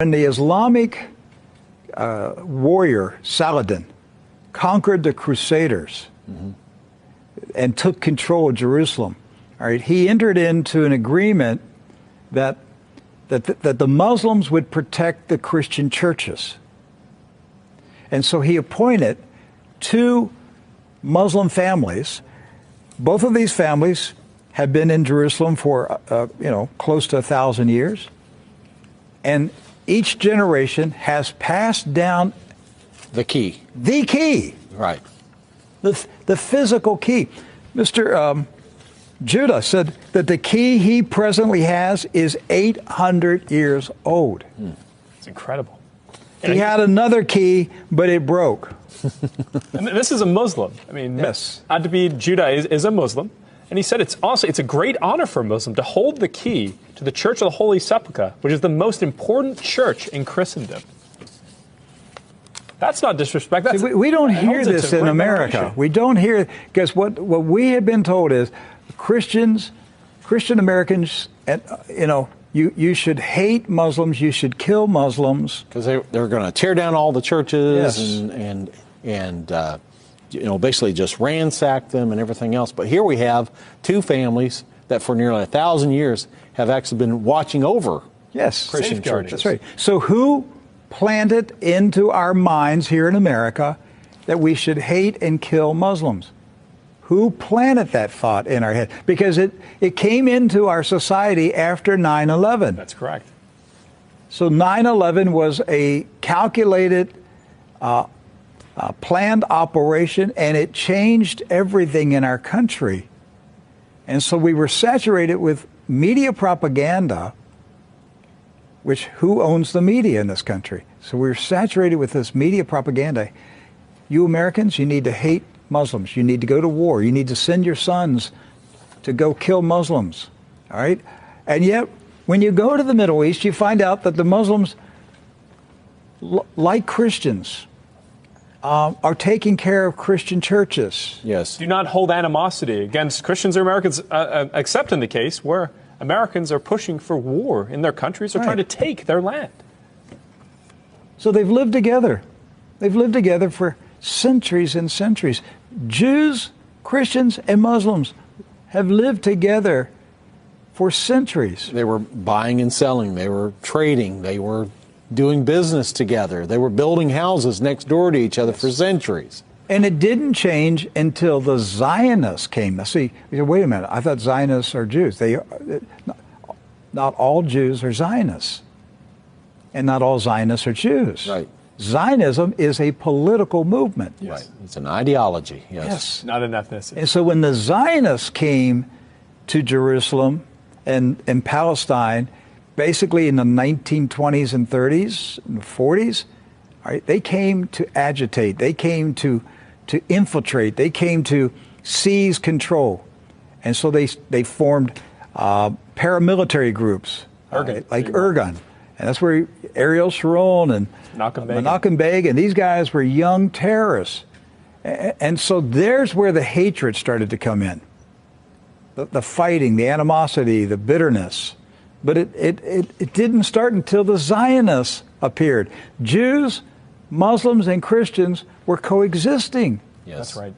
When the Islamic warrior Saladin conquered the Crusaders and took control of Jerusalem, all right, he entered into an agreement that the Muslims would protect the Christian churches. And so he appointed 2 Muslim families. Both of these families have been in Jerusalem for, close to 1,000 years. And each generation has passed down the key. The key. Right. The physical key. Mr. Judah said that the key he presently has is 800 years old. It's incredible. He had another key, but it broke. And this is a Muslim. I mean, yes. Adbi Judah is a Muslim. And he said it's a great honor for a Muslim to hold the key to the Church of the Holy Sepulchre, which is the most important church in Christendom. That's not disrespect. That's, we don't hear this in America. We don't hear, because what we have been told is Christian Americans, you should hate Muslims, you should kill Muslims. Because they're going to tear down all the churches and basically just ransack them and everything else. But here we have 2 families that for nearly 1,000 years have actually been watching over Christian churches. That's right. So who planted into our minds here in America that we should hate and kill Muslims? Who planted that thought in our head? Because it came into our society after 9/11. That's correct. So 9/11 was a calculated, planned operation, and it changed everything in our country. And so we were saturated with media propaganda, which who owns the media in this country? So we're saturated with this media propaganda. You Americans, you need to hate Muslims. You need to go to war. You need to send your sons to go kill Muslims. All right? And yet, when you go to the Middle East, you find out that the Muslims, like Christians, are taking care of Christian churches. Yes. Do not hold animosity against Christians or Americans, except in the case where Americans are pushing for war in their countries or trying to take their land. So they've lived together. They've lived together for centuries and centuries. Jews, Christians, and Muslims have lived together for centuries. They were buying and selling. They were trading. They were doing business together. They were building houses next door to each other for centuries. And it didn't change until the Zionists came. Now, see, you say, wait a minute, I thought Zionists are Jews. Not all Jews are Zionists. And not all Zionists are Jews. Right. Zionism is a political movement. Yes. Right. It's an ideology. Yes. Not an ethnicity. And so when the Zionists came to Jerusalem and Palestine, basically in the 1920s and 30s and 40s, all right, they came to agitate. They came to infiltrate. They came to seize control. And so they formed paramilitary groups, like Irgun. And that's where Ariel Sharon and Menachem Begin, these guys were young terrorists. And so there's where the hatred started to come in. The fighting, the animosity, the bitterness. But it didn't start until the Zionists appeared. Jews, Muslims, and Christians were coexisting. Yes. That's right.